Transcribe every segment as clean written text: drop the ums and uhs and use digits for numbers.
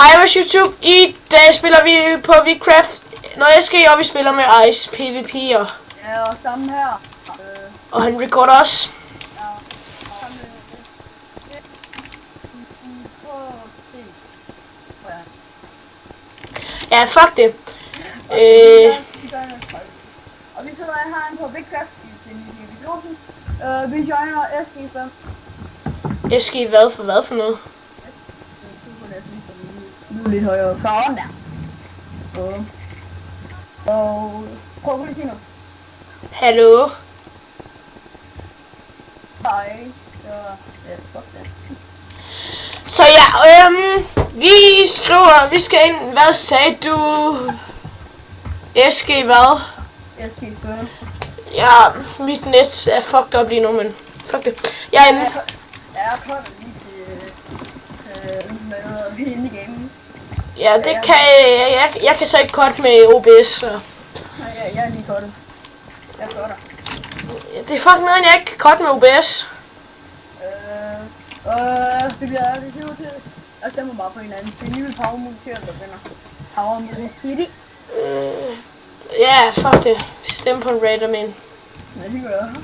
Hej vores YouTube, i dag spiller vi på Vcraft, når jeg skal og vi spiller med Ice PvP'er. Ja, og sammen her. Og han recorder også. Ja, sammen Ja, fuck det. Og vi sidder her på Vcraft i videoen. Vi joiner SG5. SG hvad for noget? Nu lidt højere farven der. Og prøv at sige noget. Hallo? Hej. Ja, fuck det. Så ja, vi skriver, vi skal ind, hvad sagde du? SG hvad? SG5. Ja, mit net er fucked up lige nu, men fuck det. Jeg er inde. Jeg kommer lige til med inde i gamen. Ja, det kan jeg kan så ikke cut med OBS, så. Nej, jeg er lige cuttet. Jeg cutter. Det er fucking noget, jeg ikke kan cut med OBS. Det bliver det til. Jeg stemmer bare på hinanden. Det er alligevel powermonteret, der vinder. Powermonteret. Ja, fuck det. Stem på en raider, men. Ja, det gør jeg.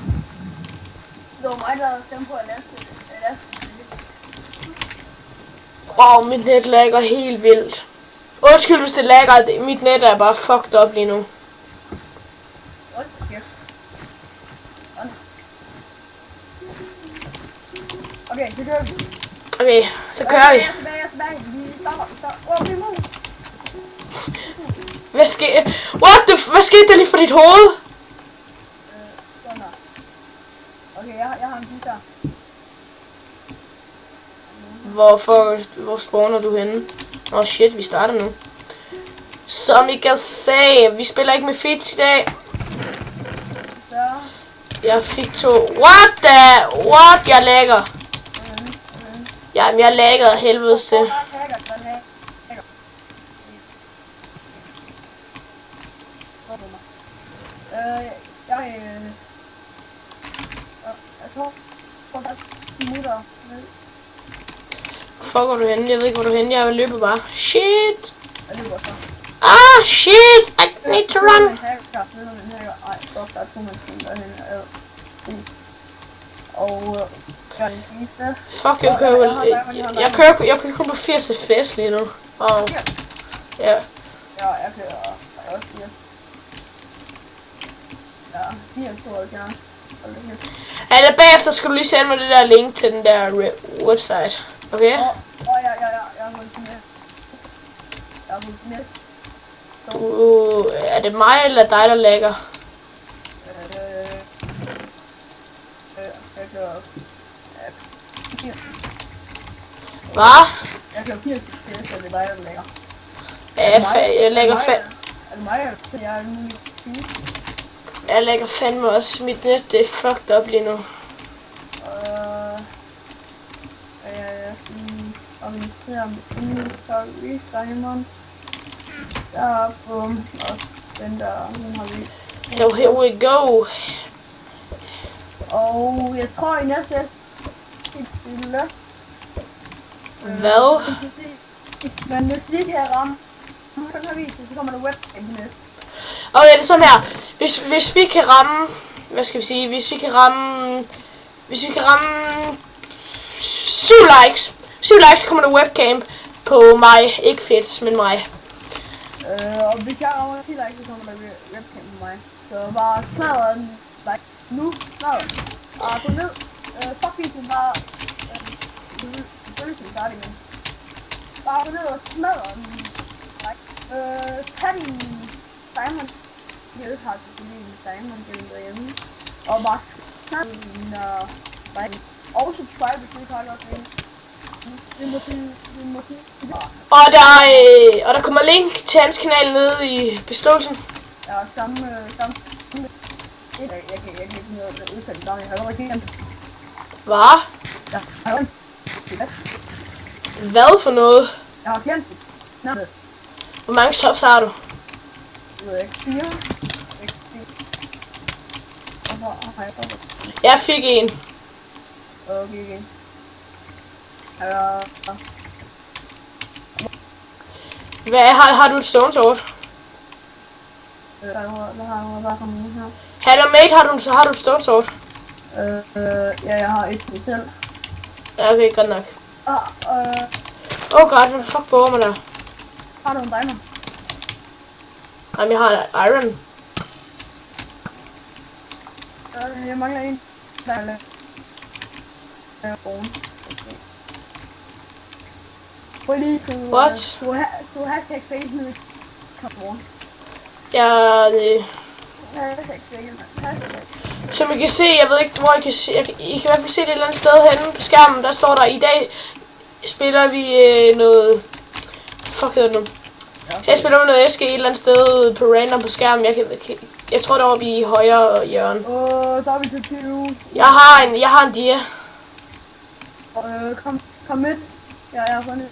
Det var mig, der stemte på Alaska. Wow, mit net lagger helt vildt. Undskyld, hvis det lagger. Mit net er bare fucked up lige nu. Okay, så kører vi. Okay, så kører vi. Jeg er tilbage. Vi stopper. Vi må. Hvad skete? Hvad skete der lige for dit hoved? Sådan der. Okay, jeg har en guitar. Hvor spawner du henne? Åh shit, vi starter nu. Som I kan se, vi spiller ikke med Fitz i dag. Så. Jeg fik 2. What? Jeg lagger. Jamen, jeg lagger af helvedes til. Fuck, hvor er du henne? Jeg ved ikke, hvor du er henne. Jeg løber bare. Shit! Ah, shit! I need to run! Fuck, jeg kører kun på 80 fps lige nu. Wow. Ja. Ja, jeg kører også 4. Ja, 4 Eller bagefter skal du lige sende mig det der link til den der website. Okay? Jeg har holdt med. Er det mig eller dig, der lægger? Hvad? Jeg kører 80 fps, så det er dig, der lægger. Jeg lægger Er det mig, eller jeg er nu i 20? Jeg lægger fandme også. Mit net, det er fucked up lige nu. Organisere med Simon. Der bum, og den der, hun har vi. Here we go. Og jeg tror i næste stille. Hvad? Men hvis vi kan ramme, så kan vi, så kommer der webcam næste. Okay, det er sådan her. Hvis vi kan ramme, hvad skal vi sige, hvis vi kan ramme 7 likes, så kommer der webcam på mig, ikke Fitz, men mig. Og hvis jeg rammer 10 likes, så kommer der webcam på mig. Så bare smadre den like nu, smadre den. Og gå ned, fuck videoen bare, start igen. Bare gå ned og smadre den like. Tag din Simon. Jeg har selvfølgelig Simon gennem derhjemme. Og bare smadre din like. Og subscribe, hvis du ikke har gjort det. Og der kommer link til hans kanal nede i beskrivelsen. Ja, samme. Jeg kan ikke finde ud af at udtale navn. Jeg har allerede kendt. Hvad? Ja, jeg har Hvad for noget? Jeg har kendt det. Hvor mange subs har du? Jeg ved ikke. 4. Jeg fik en. Okay. Hvad har du et stone sword? Hvad har jeg kommet her? Hallo mate, har du et stone sword? Ja, jeg har et til selv. Ja, okay, godt nok. Oh god, hvad fuck borger man der? Har du en diamond? Jamen, jeg har iron. Jeg mangler en. Der er lidt. What? Du har hashtag fake nu. Come on. Ja, det... Hashtag fake, mand. Som I kan se, jeg ved ikke hvor I kan se, I kan i hvert fald se det et eller andet sted henne på skærmen, der står der, i dag spiller vi noget, fuck hedder det nu, så jeg spiller med noget SG et eller andet sted på random på skærmen, jeg tror deroppe i højre hjørne. Der er vi til 20. Jeg har en dia. Kom med. Ja, jeg har fundet.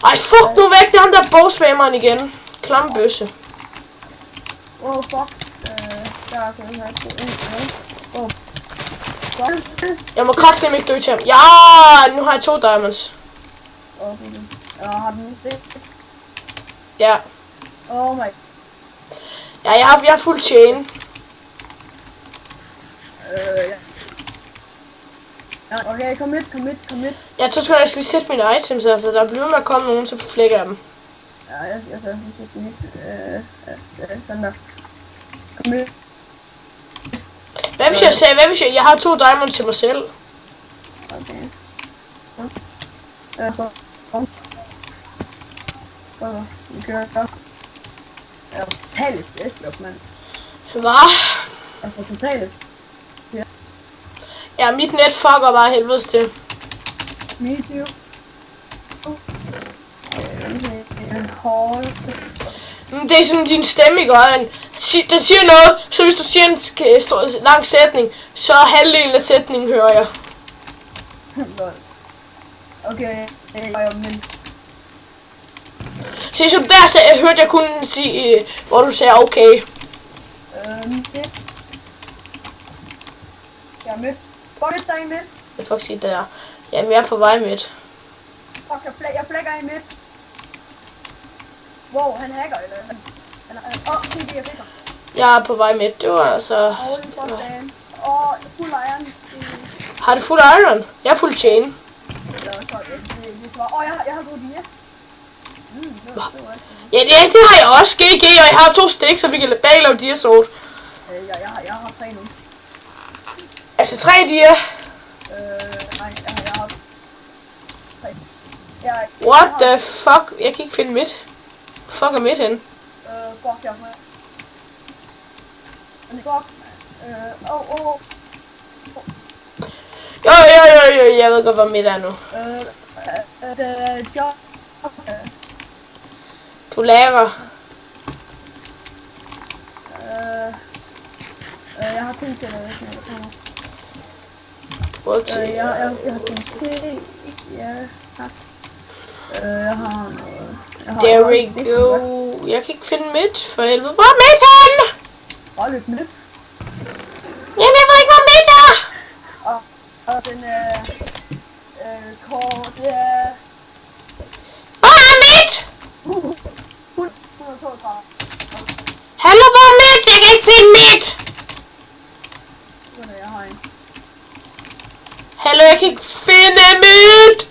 Ej, fuck nu væk, det er ham der bogspammeren igen. Klambøsse. Fuck. Der er sådan her. Jeg må kraftedeme ikke dø til ham. Ja, nu har jeg 2 diamonds. Okay. Har du nu det? Ja. Oh my. Ja, jeg har fuld chain. Ja. Okay, kom med. Jeg tror sgu, jeg skal lige sætte mine items, altså der bliver med at komme nogen, så flækker jeg dem. Ja, jeg skal lige sådan der. Kom med. Hvad hvis jeg har 2 diamonds til mig selv? Okay. Vi kører så. Jeg er totalt flæsløb, mand. Hvad? Jeg er totalt. Ja, mit net fucker bare helvedes til. Me too. Det er sådan din stemme, ikke? Den siger noget, så hvis du siger en lang sætning, så halvdelen af sætningen hører jeg. Okay, men... Så som der hørte jeg kun sige, hvor du sagde okay. Jeg er med. Fuck, der er en med. Jeg får sige der. Jamen, jeg er på vej med. Fuck, jeg flækker en med. Wow, han hacker eller... det jeg flækker. Jeg er på vej med. Det var altså... Fuld iron. Har du fuld iron? Jeg er fuld chain. Jeg har gået dia. Ja, det har jeg også. GG, og jeg har 2 sticks, så vi kan begge lave dia sword. Jeg har 3 nu. Altså 3 dia? Nej, jeg har 3. What the fuck? Jeg kan ikke finde midt. Fuck er midt henne? Fuck, jeg har Jo, jeg ved godt, hvor midt er nu. Du lager. Jeg har tænkt til det. Jeg har tænkt til. Ja, tak. Jeg har noget. There we go. Jeg kan ikke finde midt for helvede. Hvor er midt henne? Bare lidt midt. Jamen, jeg ved ikke, hvor midt er. Og den kort, det er... Hvor er midt? 132. Hallo, hvor er midt? Jeg kan ikke finde midt. Jeg har en. Hallo, jeg kan ikke finde midt.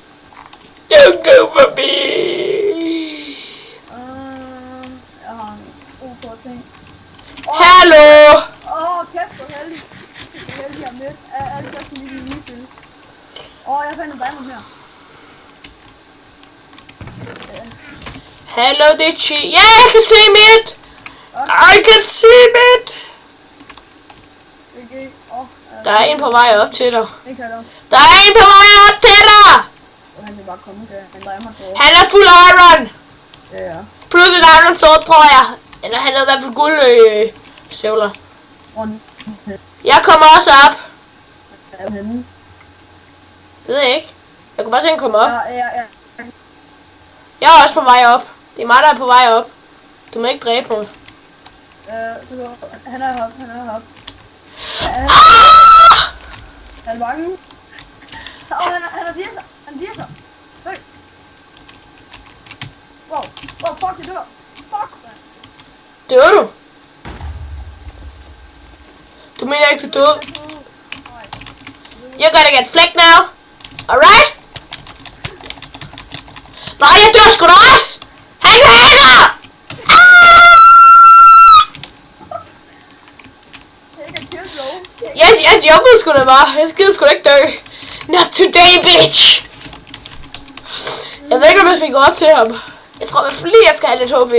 Don't go for me. Jeg har en ok ting. Hallo. Kæft, hvor heldig. Hvor heldig jeg er med. Er det også lige en nyfælde? Jeg fandt en diamond her. Hallo, det er Chi. Ja, jeg kan se midt. I can see midt. Der er en på vej op til dig. Der er en på vej op til dig. Han kan bare komme til en diamond. Han er fuld iron. Ja. Plus en iron sword, tror jeg. Eller han havde i hvert fald guld støvler. Jeg kommer også op. Det ved jeg ikke. Jeg kunne bare se han komme op. Ja. Jeg er også på vej op. Det er mig, der er på vej op. Du må ikke dræbe mig. Han er heroppe. Han er bange. Han er dirser. Han dirser. Wow, fuck, jeg dør. Fuck, man. Dør du? Du mener ikke, du døde? You're gonna get flicked now. Alright? Nej, jeg dør sgu da også! Han hacker! Jeg jumpede sgu da bare. Jeg gider sgu da ikke dø. Not today, bitch! Jeg ved ikke, om jeg skal gå op til ham. Jeg tror i hvert fald lige, jeg skal have lidt HP.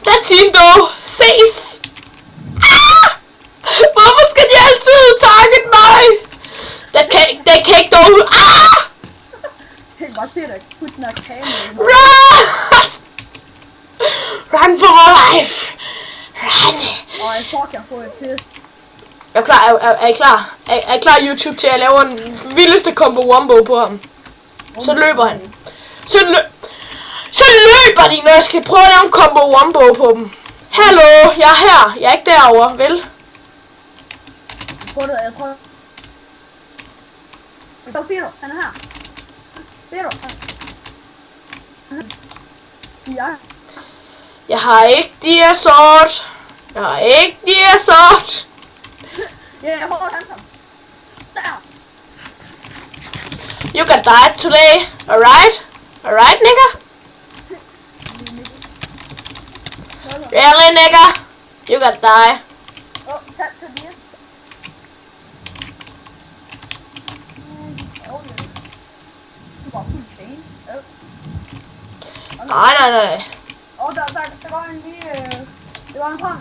Der team dog. Ses! Hvorfor skal de altid target mig? They cake dog. Jeg kan godt se dig. Put den her kamera. Run! Run for my life! Run! Og jeg tror, jeg får et test. Er I klar? Er I klar? Er I klar YouTube til at lave en vildeste combo wombo på ham? Så løber han. Så løber de, når jeg skal prøve at lave en combo wombo på dem. Hallo, jeg er her. Jeg er ikke derovre, vel? Jeg tror... Så Firo, han er her. Firo, ja. Jeg har ikke de sort. Jeg har ikke de sort. Ja, jeg holder han sammen. Der. You got died today. Alright? Alright, nigga? Really, nigga? You got die. Åh, tag til det. Du var fuld chain. Nej. Åh, der var en lige... Det var en frem.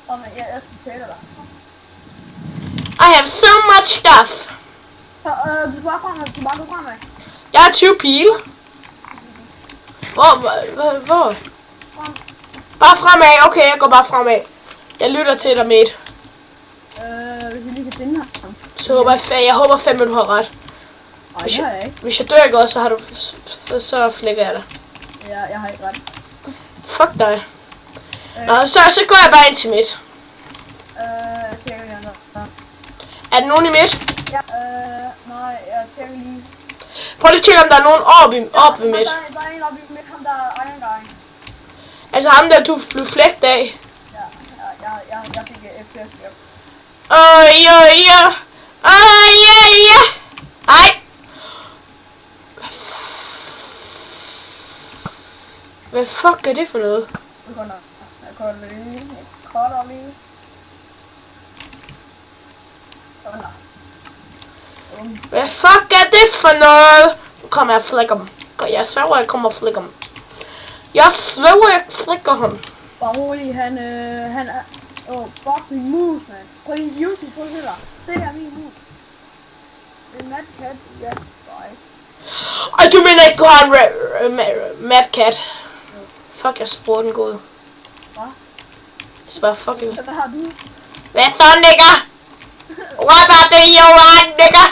Kom med. Jeg skal tælle dig. I have so much stuff. Så, du bare gå fremad. Jeg har 20 pile. Hvor? Frem. Bare fremad. Okay, jeg går bare fremad. Jeg lytter til dig, mate. Hvis vi lige kan finde ham. Så håber jeg håber 5 du har ret. Ej, det har jeg ikke. Hvis jeg dør ikke også, så har du så flækker jeg dig. Ja, jeg har ikke ret. Fuck dig. Nå, så går jeg bare ind til midt. Jeg tjekker lige andre. Er der nogen i midt? Ja, nej, jeg tjekker lige. Prøv lige at tjekke, om der er nogen op ved midt. Der er en oppe i midt, ham der er Iron Guy. Altså ham der, du blev flægt af. Ja, jeg fik FPS. Ja. Ej. Hvad fuck er det for noget? Jeg cutter lige. Hvad fuck er det for noget? Nu kommer jeg og flækker ham. Jeg sværger, jeg kommer og flækker ham. Jeg flækker ham. Bare rolig, han er... fucking mus, man. Prøv lige YouTube på det der. Det er min mus. Det er Mad Cat. Ja, nej. Og du mener ikke, du har en Mad Cat? Fuck, jeg spurgte den god. Hvad? Jeg spørger fucking... Hvad har du? Hvad så, nigga? What are the you want, nigga?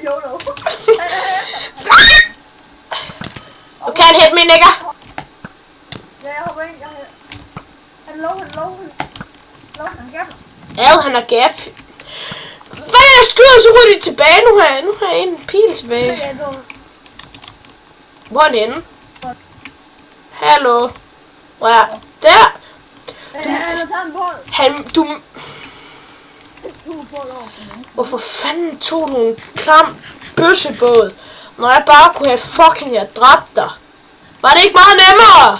YOLO. You can't hit me, nigga. Ja, jeg hopper ind. Han lov, han gap. Ja, han er gap. Hvad er jeg skyder så hurtigt tilbage? Nu har jeg en pil tilbage. Hvor er den henne? Hallo? Hvor er der? Hvorfor fanden tog du en klam bøssebåd, når jeg bare kunne have fucking dræbt dig? Var det ikke meget nemmere?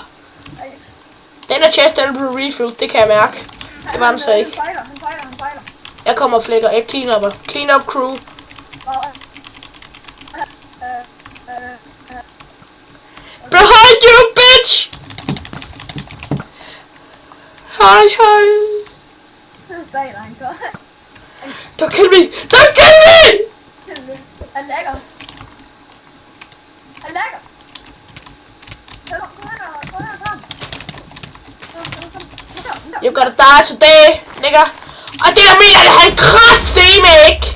Den her chest, den blev refilled, det kan jeg mærke. Det var den så ikke. Han fejler. Jeg kommer og flækker, jeg clean up. Clean up crew. Behind you, bitch! Hej. Don't kill me! Don't kill me! Han lægger. You gotta die today, nigga. Og det der mener, at han kraftedeme ikke!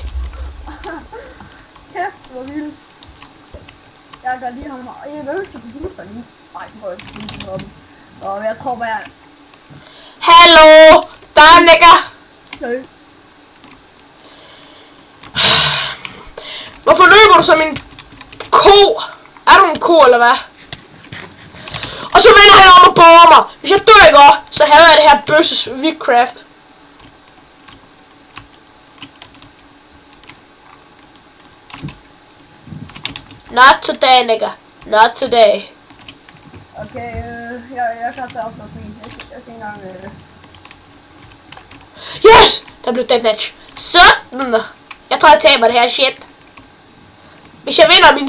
Kæft, hvor vildt. Jeg gør lige ham her. Jeg vil ikke booster lige. Nej, det må jeg ikke booste ham. Og jeg tror bare... Hallo! Der, nigga! Hvorfor løber du som en ko? Er du en ko, eller hvad? Og så vender han om og borger mig. Hvis jeg dør ikke også, så havde jeg det her bøsses Vidcraft. Not today, nigga. Not today. Okay, jeg kan tage op noget fint. Jeg skal ikke engang... Yes! Der blev deathmatch. Sådan. Jeg tror, jeg taber det her shit. Hvis jeg vinder min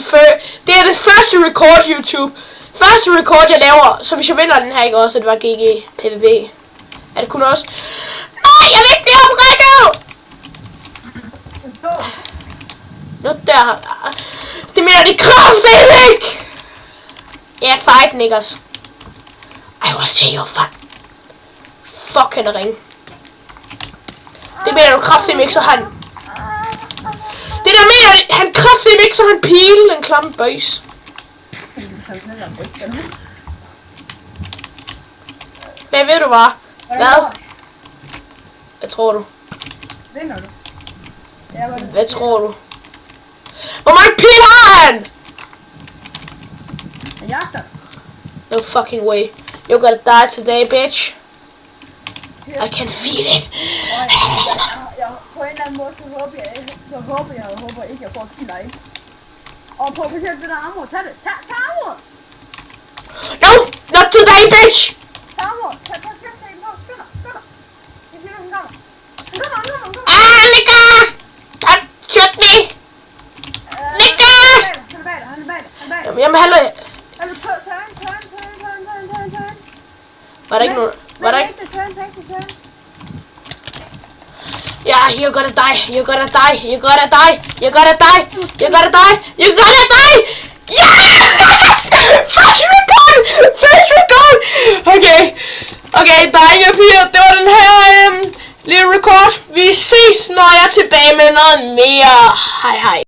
det er det første record YouTube. Første record jeg laver. Så hvis jeg vinder den her ikke også, det var GG PvP. Er det kun også? Nej, jeg vil ikke blive oprækket! Nu der. Det mener de kraftedeme ikke! Ja, fight niggas. I will see you fight. Fuck hende ring. Det mener du kraftedeme ikke, så han... Det der mener han kraftedeme ikke, så han pile den klamme bøjs. Hvad ved du var? Hvad? Hvad tror du? Vinder du? Hvad tror du? Hvor mange pil har han? Han jagter. No fucking way. You're gonna die today, bitch. I can feel it. Jeg på en eller anden måde, så håber jeg ikke, jeg får et kill ikke. Og på specielt det der armor, tag det. Tag armor! No, not today, bitch! Tag armor! Tag skynder! Jeg siger, han kommer. Ah, Nika! Don't shoot me! Nika! Han er bag dig. Jamen, hallo. Turn. Var der ikke nogen? Var der ikke? Turn. Yeah, you're gonna die. You're gonna die. You're gonna die. You're gonna die. You're gonna die. You're gonna die. Yes! First record! Okay, drenge og piger, det var den her lille record. Vi ses, når jeg er tilbage med noget mere. Hej.